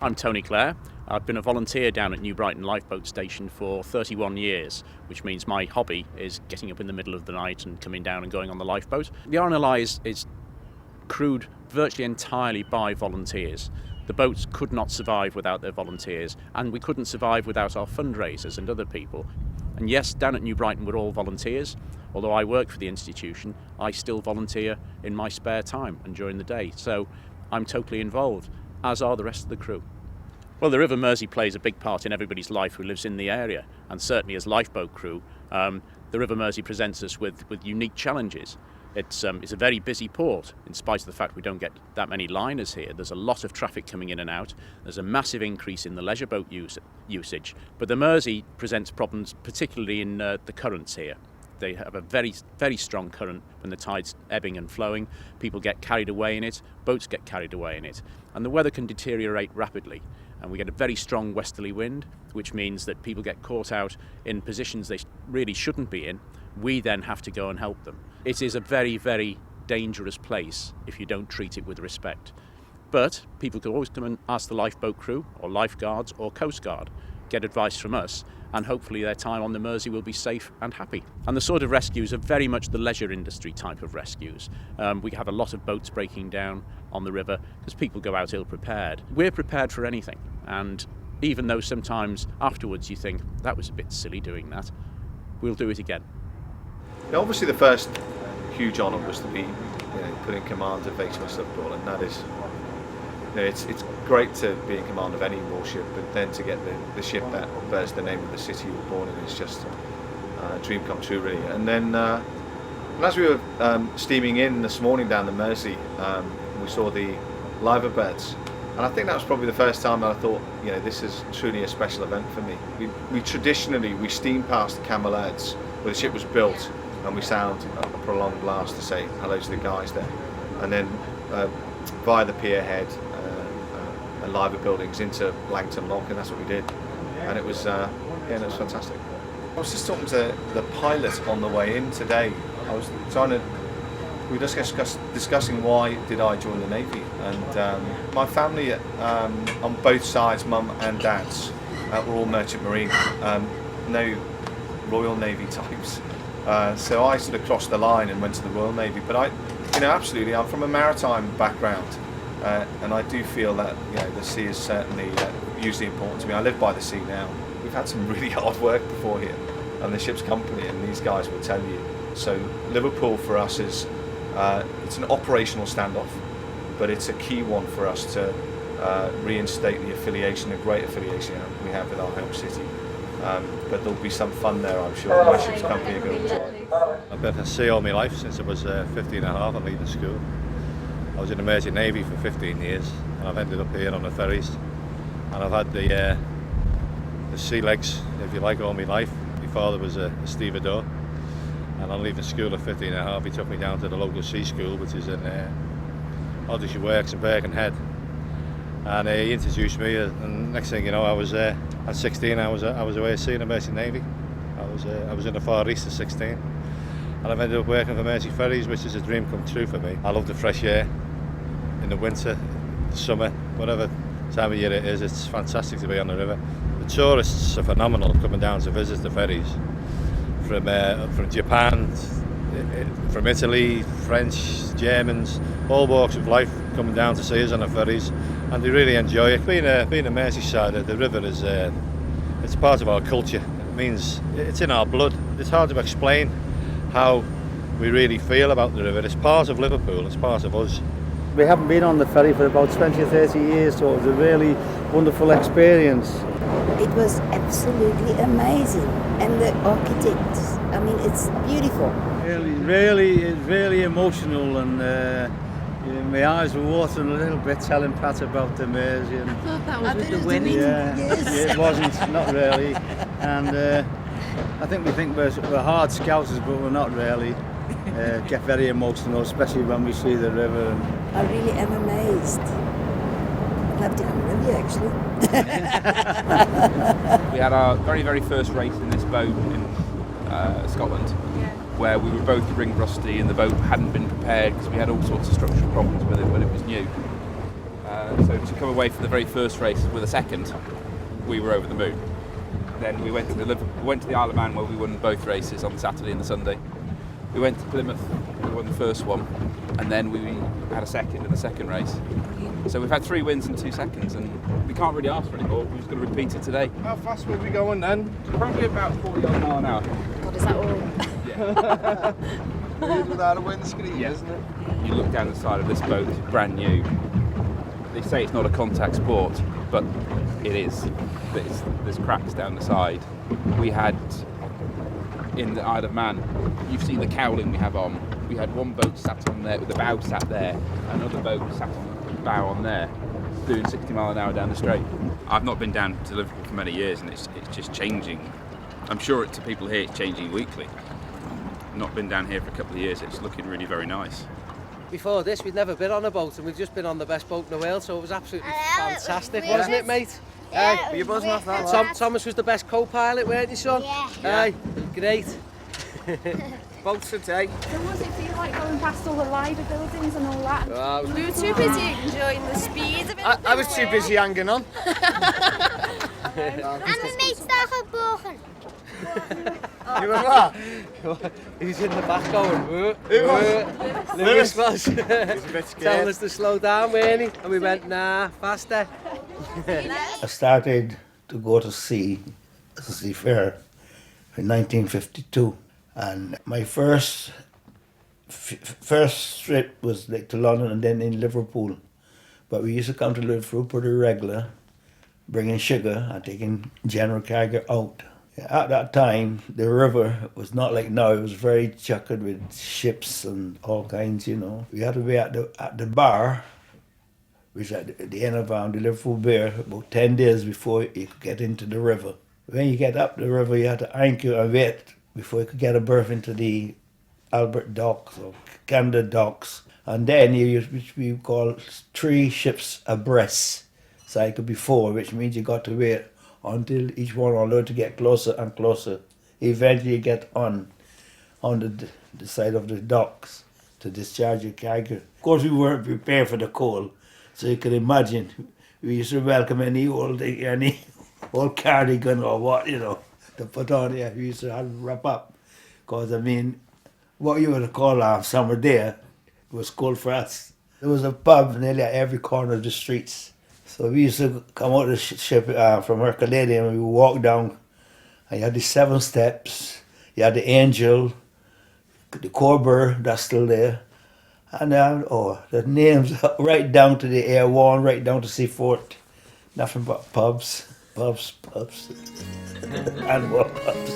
I'm Tony Clare. I've been a volunteer down at New Brighton Lifeboat Station for 31 years, which means my hobby is getting up in the middle of the night and coming down and going on the lifeboat. The RNLI is crewed virtually entirely by volunteers. The boats could not survive without their volunteers, and we couldn't survive without our fundraisers and other people. And yes, down at New Brighton we're all volunteers. Although I work for the institution, I still volunteer in my spare time and during the day. So I'm totally involved, as are the rest of the crew. Well, the River Mersey plays a big part in everybody's life who lives in the area, and certainly as lifeboat crew, the River Mersey presents us with unique challenges. It's a very busy port, in spite of the fact we don't get that many liners here. There's a lot of traffic coming in and out. There's a massive increase in the leisure boat usage. But the Mersey presents problems, particularly in the currents here. They have a very, very strong current when the tide's ebbing and flowing. People get carried away in it, boats get carried away in it. And the weather can deteriorate rapidly. And we get a very strong westerly wind, which means that people get caught out in positions they really shouldn't be in. We then have to go and help them. It is a very, very dangerous place if you don't treat it with respect. But people can always come and ask the lifeboat crew or lifeguards or Coast Guard, get advice from us, and hopefully their time on the Mersey will be safe and happy. And the sort of rescues are very much the leisure industry type of rescues. We have a lot of boats breaking down on the river because people go out ill-prepared. We're prepared for anything, and even though sometimes afterwards you think, that was a bit silly doing that, we'll do it again. Now, obviously the first huge honour was to be put in command of HMS Liverpool, and that is, it's great to be in command of any warship, but then to get the ship that bears the name of the city you were born in is just a dream come true, really. And then and as we were steaming in this morning down the Mersey, we saw the liver beds, and I think that was probably the first time that I thought, this is truly a special event for me. We traditionally steam past the Camel Heads where the ship was built, and we sound a prolonged blast to say hello to the guys there, and then via the pier head and liver buildings into Langton Lock, and that's what we did, and it was it was fantastic. I was just talking to the pilot on the way in today. We were discussing why did I join the Navy, and my family on both sides, mum and dad's, were all merchant marine, no Royal Navy types. So I sort of crossed the line and went to the Royal Navy. But absolutely, I'm from a maritime background, and I do feel that the sea is certainly hugely important to me. I live by the sea now. We've had some really hard work before here, and the ship's company, and these guys will tell you. So Liverpool for us is it's an operational standoff, but it's a key one for us to reinstate the affiliation, a great affiliation we have with our home city. But there'll be some fun there, I'm sure. My ship's company are going to enjoy. I've been at sea all my life since I was 15 and a half and leaving school. I was in the Mersey Navy for 15 years, and I've ended up here on the ferries. And I've had the sea legs, if you like, all my life. My father was a stevedore, and on leaving school at 15 and a half, he took me down to the local sea school, which is in Oddishy Works in Birkenhead. And he introduced me, and next thing you know, I was at 16. I was away at sea in the Mersey Navy. I was in the Far East at 16, and I've ended up working for Mersey Ferries, which is a dream come true for me. I love the fresh air in the winter, the summer, whatever time of year it is. It's fantastic to be on the river. The tourists are phenomenal coming down to visit the ferries from Japan, from Italy, French, Germans, all walks of life coming down to see us on the ferries, and they really enjoy it. Being a Merseyside, the river is it's part of our culture. It means it's in our blood. It's hard to explain how we really feel about the river. It's part of Liverpool. It's part of us. We haven't been on the ferry for about 20 or 30 years, so it was a really wonderful experience. It was absolutely amazing, and the architects, it's beautiful. Really emotional, and my eyes were watering a little bit telling Pat about the Mersey. I thought that was with the women. Yes. It wasn't, not really. And I think we think we're hard scousers, but we're not really. Get very emotional, especially when we see the river. I really am amazed. I'd love to come with you, actually. We had our very, very first race in this boat in Scotland, where we were both ring rusty and the boat hadn't been prepared because we had all sorts of structural problems with it when it was new. So to come away from the very first race with a second, we were over the moon. Then we went to the Isle of Man where we won both races on the Saturday and the Sunday. We went to Plymouth, we won the first one, and then we had a second in the second race. So we've had 3 wins and 2 seconds, and we can't really ask for any more. We're just going to repeat it today. How fast were we going then? Probably about 40 miles an hour. God, is that all? Yeah. Without a windscreen, Yeah. isn't it? You look down the side of this boat, it's brand new. They say it's not a contact sport, but it is. There's cracks down the side. We had, in the Isle of Man, you've seen the cowling we have on. We had one boat sat on there, with the bow sat there, another boat sat on the bow on there, doing 60 mile an hour down the straight. I've not been down to Liverpool for many years, and it's just changing. I'm sure to people here it's changing weekly. Not been down here for a couple of years, it's looking really very nice. Before this, we'd never been on a boat, and we've just been on the best boat in the world, so it was absolutely fantastic, really wasn't it, mate? Yeah, Were you buzzing off that? Thomas was the best co-pilot, weren't you, son? Yeah. Aye, great. Boats today. So what does it feel like going past all the lighter buildings and all that? We were too busy enjoying the speed of it. I was too busy hanging on. And mijn meest gebogen. You were what? He was in the back going, Who Lewis was. He's a bit Telling scared. us to slow down, weren't he? And we went, nah, faster. I started to go to sea, as a seafarer, in 1952. And my first trip was like to London and then in Liverpool. But we used to come to Liverpool pretty regular, bringing sugar and taking general cargo out. At that time, the river was not like now. It was very checkered with ships and all kinds, you know. We had to be at the bar, which at the end of the Liverpool Pier, about 10 days before you could get into the river. When you get up the river, you had to anchor and wait before you could get a berth into the Albert Docks or Camden Docks. And then you used, which we call 3 ships abreast. So it could be 4, which means you got to wait until each one allowed to get closer and closer. Eventually you get on the side of the docks to discharge your cargo. Of course we weren't prepared for the cold, so you can imagine we used to welcome any old cardigan or what, you know, to put on there. We used to have to wrap up, because I mean, what you would call summer there was cold for us. There was a pub nearly at every corner of the streets. So we used to come out of the ship from Herculaneum and we would walk down, and you had the 7 steps, you had the Angel, the Corber, that's still there, and the names right down to the Air One, right down to Seafort, nothing but pubs, and more pubs.